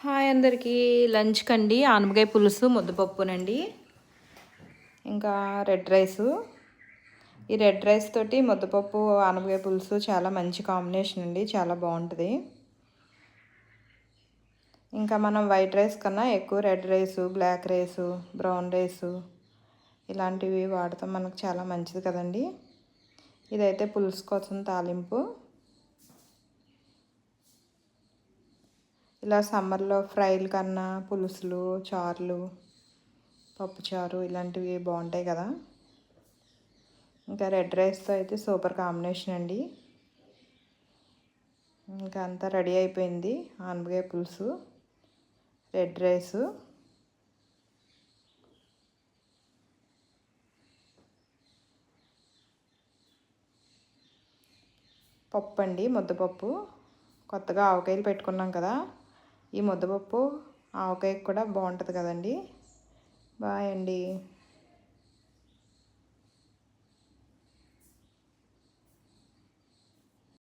Hi అందరికీ. Lunch కండి ఆనపకాయ పులుసు ముద్దపప్పునండి, ఇంకా రెడ్ రైసు. ఈ రెడ్ రైస్ తోటి ముద్దపప్పు ఆనపకాయ పులుసు చాలా మంచి కాంబినేషన్ అండి, చాలా బాగుంటుంది. ఇంకా మనం వైట్ రైస్ కన్నా ఎక్కువ red rice, black rice, brown rice ఇలాంటివి వాడతాం, మనకు చాలా మంచిది కదండి. ఇదైతే పులుసు కోసం తాలింపు. ఇలా సమ్మర్లో ఫ్రైలు కన్నా పులుసులు, చారులు, పప్పుచారు ఇలాంటివి బాగుంటాయి కదా. ఇంకా రెడ్ రైస్తో అయితే సూపర్ కాంబినేషన్ అండి. ఇంకా అంతా రెడీ అయిపోయింది. ఆనపకాయ పులుసు, రెడ్ రైసు, పప్పు అండి, ముద్దపప్పు. కొత్తగా ఆవకాయలు పెట్టుకున్నాం కదా, ఈ ముద్దపప్పు ఆవకాయకు కూడా బాగుంటుంది కదండి. బాయ్ అండి.